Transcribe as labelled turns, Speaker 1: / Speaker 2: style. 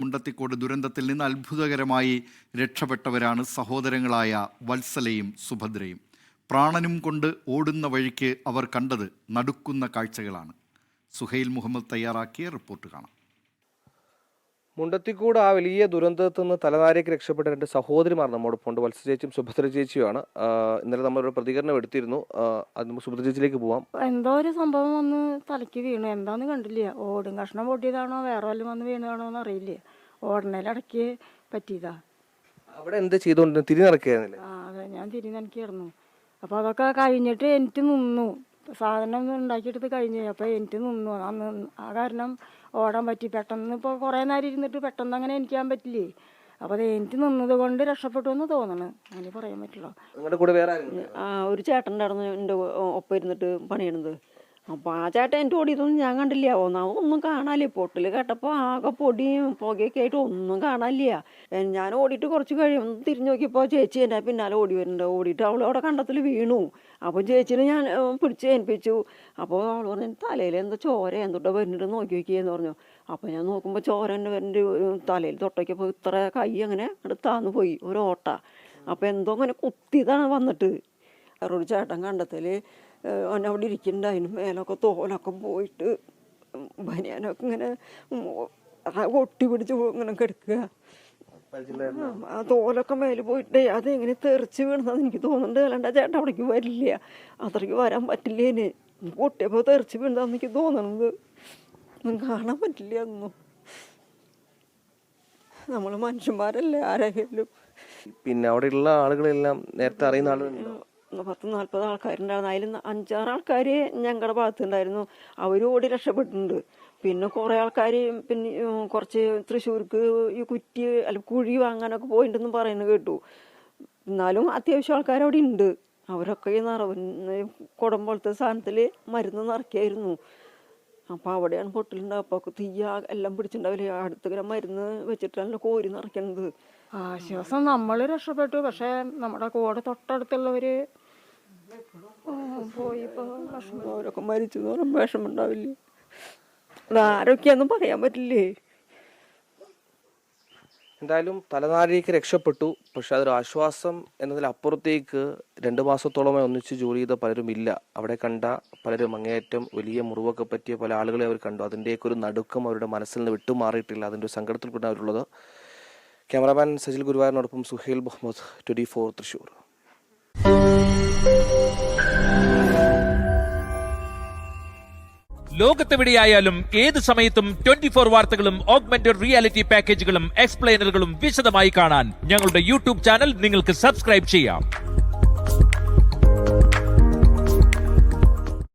Speaker 1: മുണ്ടത്തിക്കോട് ദുരന്തത്തിൽ നിന്ന് അത്ഭുതകരമായി രക്ഷപ്പെട്ടവരാണ് സഹോദരങ്ങളായ വത്സലയും സുഭദ്രയും. പ്രാണനും കൊണ്ട് ഓടുന്ന വഴിക്ക് അവർ കണ്ടത് നടുക്കുന്ന കാഴ്ചകളാണ്. സുഹൈൽ മുഹമ്മദ് തയ്യാറാക്കിയ റിപ്പോർട്ട് കാണാം.
Speaker 2: മുണ്ടത്തിക്കൂട് ആ വലിയ ദുരന്തത്തിൽ നിന്ന് തലനാരിക്ക് രക്ഷപ്പെട്ട രണ്ട് സഹോദരിമാർ നമ്മോടൊപ്പം ഉണ്ട്. വത്സ ചേച്ചിയും സുഭദ്ര ചേച്ചിയുമാണ്. ഇന്നലെ നമ്മളൊരു പ്രതികരണം എടുത്തിരുന്നു. അത് നമുക്ക് സുഭദ്ര ചേച്ചിയിലേക്ക് പോവാം.
Speaker 3: എന്തോ ഒരു സംഭവം വന്ന് തലയ്ക്ക് വീണു, എന്താന്ന് കണ്ടില്ല. ഓടും കഷ്ണം പൊട്ടിയതാണോ വേറെ വല്ലതും വന്ന് വീണതാണോ എന്ന് അറിയില്ല. ഓടണയിലടക്കി പറ്റിയതാ.
Speaker 2: അവിടെ എന്ത് ചെയ്തോണ്ട് തിരിഞ്ഞിറക്കിയായിരുന്നില്ലേ?
Speaker 3: അതെ, ഞാൻ തിരിഞ്ഞിറക്കിയായിരുന്നു. അപ്പോൾ അതൊക്കെ കഴിഞ്ഞിട്ട് എനിക്ക് നിന്നു. സാധനം ഉണ്ടാക്കിയെടുത്ത് കഴിഞ്ഞു. അപ്പോൾ എനിക്ക് നിന്നു. അന്ന് ആ കാരണം ഓടാൻ പറ്റി. പെട്ടെന്ന് ഇപ്പോൾ കുറേ നേരം ഇരുന്നിട്ട് പെട്ടെന്ന് അങ്ങനെ എനിക്കാൻ പറ്റില്ലേ. അപ്പോൾ അത് എനിക്ക് നിന്നത് കൊണ്ട് രക്ഷപ്പെട്ടു എന്ന് തോന്നണം. അങ്ങനെ പറയാൻ പറ്റുള്ളൂ.
Speaker 2: നിങ്ങളുടെ കൂടെ വേറെ
Speaker 4: ഒരു ചേട്ടൻ ഉണ്ടായിരുന്നു എൻ്റെ ഒപ്പം ഇരുന്നിട്ട് പണിയണത്. അപ്പോൾ ആ ചേട്ടൻ എൻ്റെ ഓടിയതൊന്നും ഞാൻ കണ്ടില്ല. ഒന്നും കാണാനില്ല. പൊട്ടിൽ കേട്ടപ്പോൾ ആകെ പൊടിയും പുകയൊക്കെ ആയിട്ട് ഒന്നും കാണാനില്ല. ഞാൻ ഓടിയിട്ട് കുറച്ച് കഴിയുമ്പോൾ തിരിഞ്ഞു നോക്കിയപ്പോൾ ചേച്ചി എൻ്റെ പിന്നാലെ ഓടി വരുന്നുണ്ട്. ഓടിയിട്ട് അവൾ അവിടെ കണ്ടത്തിൽ വീണു. അപ്പോൾ ചേച്ചിനെ ഞാൻ പിടിച്ച് ഏൽപ്പിച്ചു. അപ്പോൾ അവൾ പറഞ്ഞു തലയിൽ എന്താ ചോര എന്തൊട്ട് വരുന്നുണ്ട് നോക്കി നോക്കിയെന്ന് പറഞ്ഞു. അപ്പോൾ ഞാൻ നോക്കുമ്പോൾ ചോര എൻ്റെ വരുന്നുണ്ട്. തലയിൽ തൊട്ടയ്ക്കപ്പോൾ ഇത്ര കൈ അങ്ങനെ താന്ന് പോയി ഒരു ഓട്ട. അപ്പോൾ എന്തോ അങ്ങനെ കുത്തിയതാണ് വന്നിട്ട്. വേറൊരു ചേട്ടൻ കണ്ടത്തിൽ അവൻ അവിടെ ഇരിക്കുന്നുണ്ട്. അതിന് മേലൊക്കെ തോലൊക്കെ പോയിട്ട് ബനിയാനൊക്കെ ഇങ്ങനെ ഒട്ടി പിടിച്ച് ഇങ്ങനെ കിടക്കുക. ആ തോലൊക്കെ മേലെ പോയിട്ട് അതെങ്ങനെ തെറിച്ച് വീണതെന്ന് എനിക്ക് തോന്നുന്നുണ്ട്. അല്ലാണ്ട് ആ ചേട്ടൻ അവിടേക്ക് വരില്ല. അത്രയ്ക്ക് വരാൻ പറ്റില്ലേന്. പൊട്ടിയപ്പോൾ തെറിച്ച് വീണതാന്ന് എനിക്ക് തോന്നണത്. ഒന്നും കാണാൻ പറ്റില്ല. ഒന്നും നമ്മൾ മനുഷ്യന്മാരല്ലേ ആരെങ്കിലും.
Speaker 2: പിന്നെ അവിടെയുള്ള ആളുകളെല്ലാം നേരത്തെ അറിയുന്ന ആളുകളുണ്ടോ?
Speaker 4: 10-40 ആൾക്കാരുണ്ടായിരുന്നു. അതിൽ 5-6 ആൾക്കാർ ഞങ്ങളുടെ ഭാഗത്തുണ്ടായിരുന്നു. അവരും ഓടി രക്ഷപ്പെട്ടിട്ടുണ്ട്. പിന്നെ കുറേ ആൾക്കാർ പിന്നെ കുറച്ച് തൃശ്ശൂർക്ക് ഈ കുറ്റി അല്ല കുഴി വാങ്ങാനൊക്കെ പോയിട്ടുണ്ടെന്ന് പറയുന്നത് കേട്ടു. എന്നാലും അത്യാവശ്യം ആൾക്കാർ അവിടെ ഉണ്ട്. അവരൊക്കെ ഈ കുടം പോലത്തെ സാധനത്തിൽ മരുന്ന് നിറയ്ക്കായിരുന്നു. അപ്പോൾ അവിടെയാണ് പൊട്ടലുണ്ടാവുക. അപ്പോൾ തീയ എല്ലാം പിടിച്ചിട്ടുണ്ടാവില്ലേ. അടുത്തിങ്ങനെ മരുന്ന് വെച്ചിട്ടാണല്ലോ കോരി നിറയ്ക്കണത്.
Speaker 3: ആശ്വാസം നമ്മൾ രക്ഷപ്പെട്ടു. പക്ഷെ നമ്മുടെ കൂടെ തൊട്ടടുത്തുള്ളവര് പോയിപ്പോ
Speaker 4: അവരൊക്കെ മരിച്ചു എന്ന് പറയുമ്പോൾ വിഷമുണ്ടാവില്ലേ. അതാരൊക്കെയാന്നും പറയാൻ പറ്റില്ലേ.
Speaker 2: എന്തായാലും തലനാരിക്ക് രക്ഷപ്പെട്ടു. പക്ഷെ അതൊരു ആശ്വാസം എന്നതിലപ്പുറത്തേക്ക് 2 മാസത്തോളമായി ഒന്നിച്ച് ജോലി ചെയ്ത പലരും ഇല്ല. അവിടെ കണ്ട പലരും അങ്ങേയറ്റം വലിയ മുറിവൊക്കെ പറ്റിയ പല ആളുകളെ അവർ കണ്ടു. അതിൻ്റെയൊക്കെ ഒരു നടുക്കം അവരുടെ മനസ്സിൽ നിന്ന് വിട്ടുമാറിയിട്ടില്ല. അതിൻ്റെ ഒരു സങ്കടത്തിൽ കൂടെ അവരുള്ളത്. ക്യാമറാമാൻ സജിൽ ഗുരുവായൂരിനോടൊപ്പം സുഹൈൽ മുഹമ്മദ്, 24 തൃശ്ശൂർ.
Speaker 5: ലോകത്തെവിടെയായാലും ഏത് സമയത്തും 24 വാർത്തകളും ഓഗ്മെന്റഡ് റിയാലിറ്റി പാക്കേജുകളും എക്സ്പ്ലെയിനറുകളും വിശദമായി കാണാൻ ഞങ്ങളുടെ യൂട്യൂബ് ചാനൽ നിങ്ങൾക്ക് സബ്സ്ക്രൈബ് ചെയ്യാം.